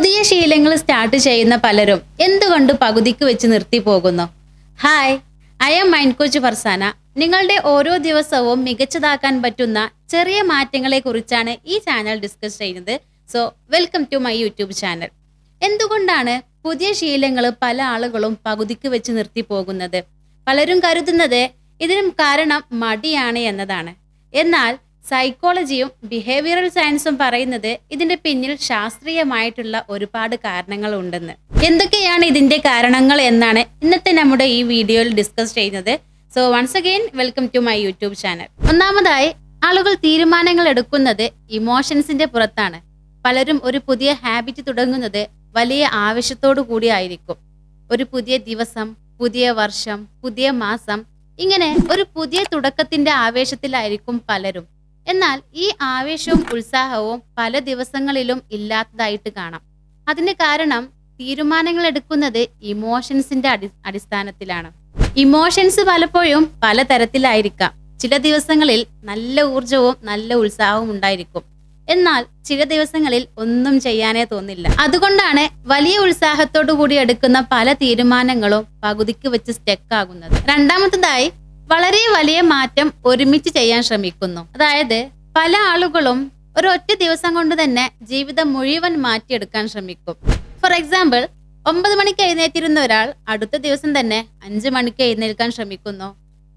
പുതിയ ശീലങ്ങൾ സ്റ്റാർട്ട് ചെയ്യുന്ന പലരും എന്തുകൊണ്ട് പകുതിക്ക് വെച്ച് നിർത്തി പോകുന്നു? Hi, I am mind coach Farzana. നിങ്ങളുടെ ഓരോ ദിവസവും മികച്ചതാക്കാൻ പറ്റുന്ന ചെറിയ മാറ്റങ്ങളെ കുറിച്ചാണ് ഈ ചാനൽ ഡിസ്കസ് ചെയ്യുന്നത്. So welcome to my YouTube channel. എന്തുകൊണ്ടാണ് പുതിയ ശീലങ്ങൾ പല ആളുകളും പകുതിക്ക് വെച്ച് നിർത്തി പോകുന്നത്? പലരും കരുതുന്നത് ഇതിനും കാരണം മടിയാണ് എന്നതാണ്. എന്നാൽ സൈക്കോളജിയും ബിഹേവിയറൽ സയൻസും പറയുന്നത് ഇതിന്റെ പിന്നിൽ ശാസ്ത്രീയമായിട്ടുള്ള ഒരുപാട് കാരണങ്ങൾ ഉണ്ടെന്ന്. എന്തൊക്കെയാണ് ഇതിന്റെ കാരണങ്ങൾ എന്നാണ് ഇന്നത്തെ നമ്മുടെ ഈ വീഡിയോയിൽ ഡിസ്കസ് ചെയ്യുന്നത്. So once again welcome to my YouTube channel. ഒന്നാമതായി, ആളുകൾ തീരുമാനങ്ങൾ എടുക്കുന്നത് ഇമോഷൻസിന്റെ പുറത്താണ്. പലരും ഒരു പുതിയ ഹാബിറ്റ് തുടങ്ങുന്നത് വലിയ ആവശ്യത്തോടു കൂടി ആയിരിക്കും. ഒരു പുതിയ ദിവസം, പുതിയ വർഷം, പുതിയ മാസം, ഇങ്ങനെ ഒരു പുതിയ തുടക്കത്തിന്റെ ആവേശത്തിലായിരിക്കും പലരും. എന്നാൽ ഈ ആവേശവും ഉത്സാഹവും പല ദിവസങ്ങളിലും ഇല്ലാത്തതായിട്ട് കാണാം. അതിന് കാരണം തീരുമാനങ്ങൾ എടുക്കുന്നത് ഇമോഷൻസിന്റെ അടിസ്ഥാനത്തിലാണ്. ഇമോഷൻസ് പലപ്പോഴും പലതരത്തിലായിരിക്കാം. ചില ദിവസങ്ങളിൽ നല്ല ഊർജവും നല്ല ഉത്സാഹവും ഉണ്ടായിരിക്കും. എന്നാൽ ചില ദിവസങ്ങളിൽ ഒന്നും ചെയ്യാനേ തോന്നില്ല. അതുകൊണ്ടാണ് വലിയ ഉത്സാഹത്തോടു കൂടി എടുക്കുന്ന പല തീരുമാനങ്ങളും പകുതിക്ക് വെച്ച് സ്റ്റക്ക് ആകുന്നത്. രണ്ടാമത്തേതായി, വളരെ വലിയ മാറ്റം ഒരുമിച്ച് ചെയ്യാൻ ശ്രമിക്കുന്നു. അതായത് പല ആളുകളും ഒരു ഒറ്റ ദിവസം കൊണ്ട് തന്നെ ജീവിതം മുഴുവൻ മാറ്റിയെടുക്കാൻ ശ്രമിക്കും. ഫോർ എക്സാമ്പിൾ, 9 മണിക്ക് എഴുന്നേറ്റിരുന്ന ഒരാൾ അടുത്ത ദിവസം തന്നെ 5 മണിക്ക് എഴുന്നേൽക്കാൻ ശ്രമിക്കുന്നു.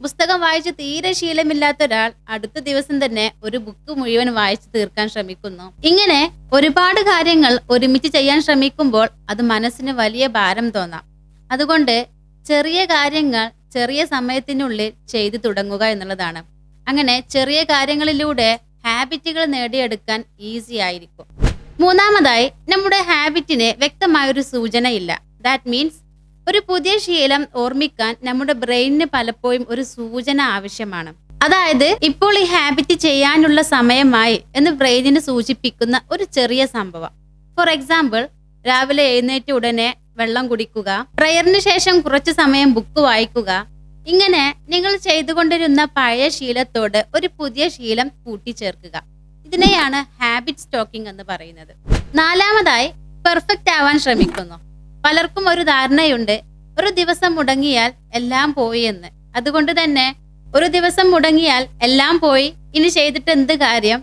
പുസ്തകം വായിച്ച് തീരെ ശീലമില്ലാത്ത ഒരാൾ അടുത്ത ദിവസം തന്നെ ഒരു ബുക്ക് മുഴുവൻ വായിച്ചു തീർക്കാൻ ശ്രമിക്കുന്നു. ഇങ്ങനെ ഒരുപാട് കാര്യങ്ങൾ ഒരുമിച്ച് ചെയ്യാൻ ശ്രമിക്കുമ്പോൾ അത് മനസ്സിന് വലിയ ഭാരം തോന്നാം. അതുകൊണ്ട് ചെറിയ കാര്യങ്ങൾ ചെറിയ സമയത്തിനുള്ളിൽ ചെയ്തു തുടങ്ങുക എന്നുള്ളതാണ്. അങ്ങനെ ചെറിയ കാര്യങ്ങളിലൂടെ ഹാബിറ്റുകൾ നേടിയെടുക്കാൻ ഈസി ആയിരിക്കും. മൂന്നാമതായി, നമ്മുടെ ഹാബിറ്റിന് വ്യക്തമായൊരു സൂചനയില്ല. ദാറ്റ് മീൻസ് ഒരു പുതിയ ശീലം ഓർമ്മിക്കാൻ നമ്മുടെ ബ്രെയിനിന് പലപ്പോഴും ഒരു സൂചന ആവശ്യമാണ്. അതായത് ഇപ്പോൾ ഈ ഹാബിറ്റ് ചെയ്യാനുള്ള സമയമായി എന്ന് ബ്രെയിനിന് സൂചിപ്പിക്കുന്ന ഒരു ചെറിയ സംഭവം. ഫോർ എക്സാമ്പിൾ, രാവിലെ എഴുന്നേറ്റ ഉടനെ വെള്ളം കുടിക്കുക, പ്രയറിന് ശേഷം കുറച്ചു സമയം ബുക്ക് വായിക്കുക. ഇങ്ങനെ നിങ്ങൾ ചെയ്തുകൊണ്ടിരുന്ന പഴയ ശീലത്തോട് ഒരു പുതിയ ശീലം കൂട്ടിച്ചേർക്കുക. ഇതിനെയാണ് ഹാബിറ്റ് സ്റ്റോക്കിംഗ് എന്ന് പറയുന്നത്. നാലാമതായി, പെർഫെക്റ്റ് ആവാൻ ശ്രമിക്കുന്നു. പലർക്കും ഒരു ധാരണയുണ്ട്, ഒരു ദിവസം മുടങ്ങിയാൽ എല്ലാം പോയി എന്ന്. അതുകൊണ്ട് തന്നെ ഒരു ദിവസം മുടങ്ങിയാൽ എല്ലാം പോയി, ഇനി ചെയ്തിട്ട് എന്ത് കാര്യം?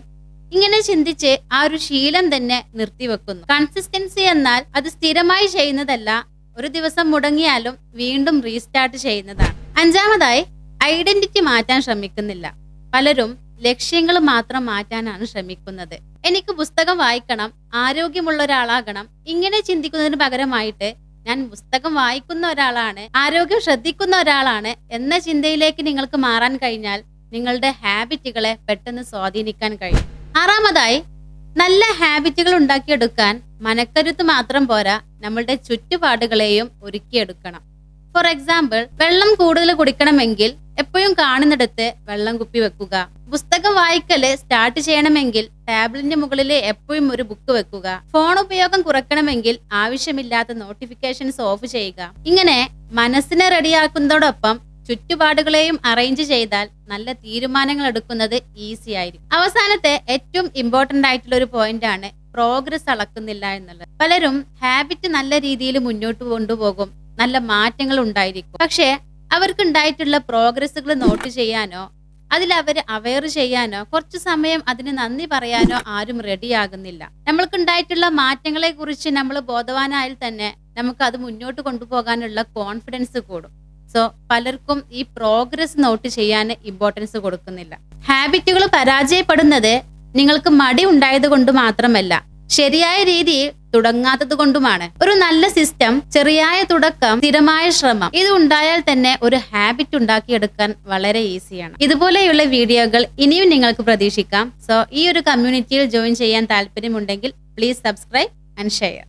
ഇങ്ങനെ ചിന്തിച്ച് ആ ഒരു ശീലം തന്നെ നിർത്തിവെക്കുന്നു. കൺസിസ്റ്റൻസി എന്നാൽ അത് സ്ഥിരമായി ചെയ്യുന്നതല്ല, ഒരു ദിവസം മുടങ്ങിയാലും വീണ്ടും റീസ്റ്റാർട്ട് ചെയ്യുന്നതാണ്. അഞ്ചാമതായി, ഐഡന്റിറ്റി മാറ്റാൻ ശ്രമിക്കുന്നില്ല. പലരും ലക്ഷ്യങ്ങൾ മാത്രം മാറ്റാനാണ് ശ്രമിക്കുന്നത്. എനിക്ക് പുസ്തകം വായിക്കണം, ആരോഗ്യമുള്ള ഒരാളാകണം, ഇങ്ങനെ ചിന്തിക്കുന്നതിന് പകരമായിട്ട് ഞാൻ പുസ്തകം വായിക്കുന്ന ഒരാളാണ്, ആരോഗ്യം ശ്രദ്ധിക്കുന്ന ഒരാളാണ് എന്ന ചിന്തയിലേക്ക് നിങ്ങൾക്ക് മാറാൻ കഴിഞ്ഞാൽ നിങ്ങളുടെ ഹാബിറ്റുകളെ പെട്ടെന്ന് സ്വാധീനിക്കാൻ കഴിയും. ആറാമതായി, നല്ല ഹാബിറ്റുകൾ ഉണ്ടാക്കിയെടുക്കാൻ മനക്കരുത്ത് മാത്രം പോരാ, നമ്മളുടെ ചുറ്റുപാടുകളെയും ഒരുക്കിയെടുക്കണം. ഫോർ എക്സാമ്പിൾ, വെള്ളം കൂടുതൽ കുടിക്കണമെങ്കിൽ എപ്പോഴും കാണുന്നിടത്ത് വെള്ളം കുപ്പി വെക്കുക. പുസ്തകം വായിക്കല് സ്റ്റാർട്ട് ചെയ്യണമെങ്കിൽ ടാബ്ലറ്റിന്റെ മുകളിൽ എപ്പോഴും ഒരു ബുക്ക് വെക്കുക. ഫോൺ ഉപയോഗം കുറയ്ക്കണമെങ്കിൽ ആവശ്യമില്ലാത്ത നോട്ടിഫിക്കേഷൻസ് ഓഫ് ചെയ്യുക. ഇങ്ങനെ മനസ്സിനെ റെഡിയാക്കുന്നതോടൊപ്പം ചുറ്റുപാടുകളെയും അറേഞ്ച് ചെയ്താൽ നല്ല തീരുമാനങ്ങൾ എടുക്കുന്നത് ഈസി ആയിരിക്കും. അവസാനത്തെ ഏറ്റവും ഇമ്പോർട്ടന്റ് ആയിട്ടുള്ള ഒരു പോയിന്റ് ആണ് പ്രോഗ്രസ് അളക്കുന്നില്ല എന്നുള്ളത്. പലരും ഹാബിറ്റ് നല്ല രീതിയിൽ മുന്നോട്ട് കൊണ്ടുപോകും, നല്ല മാറ്റങ്ങൾ ഉണ്ടായിരിക്കും. പക്ഷെ അവർക്ക് ഉണ്ടായിട്ടുള്ള പ്രോഗ്രസ്സുകൾ നോട്ട് ചെയ്യാനോ അതിൽ അവർ അവെയർ ചെയ്യാനോ കുറച്ചു സമയം അതിന് നന്ദി പറയാനോ ആരും റെഡിയാകുന്നില്ല. നമ്മൾക്ക് ഉണ്ടായിട്ടുള്ള മാറ്റങ്ങളെ കുറിച്ച് നമ്മൾ ബോധവാനായാൽ തന്നെ നമുക്ക് അത് മുന്നോട്ട് കൊണ്ടുപോകാനുള്ള കോൺഫിഡൻസ് കൂടും. സോ പലർക്കും ഈ പ്രോഗ്രസ് നോട്ട് ചെയ്യാൻ ഇമ്പോർട്ടൻസ് കൊടുക്കുന്നില്ല. ഹാബിറ്റുകൾ പരാജയപ്പെടുന്നത് നിങ്ങൾക്ക് മടി ഉണ്ടായത് കൊണ്ട് മാത്രമല്ല, ശരിയായ രീതിയിൽ തുടങ്ങാത്തത് കൊണ്ടുമാണ്. ഒരു നല്ല സിസ്റ്റം, ചെറിയായ തുടക്കം, സ്ഥിരമായ ശ്രമം, ഇത് ഉണ്ടായാൽ തന്നെ ഒരു ഹാബിറ്റ് ഉണ്ടാക്കിയെടുക്കാൻ വളരെ ഈസിയാണ്. ഇതുപോലെയുള്ള വീഡിയോകൾ ഇനിയും നിങ്ങൾക്ക് പ്രതീക്ഷിക്കാം. സോ ഈ ഒരു കമ്മ്യൂണിറ്റിയിൽ ജോയിൻ ചെയ്യാൻ താല്പര്യമുണ്ടെങ്കിൽ പ്ലീസ് സബ്സ്ക്രൈബ് ആൻഡ് ഷെയർ.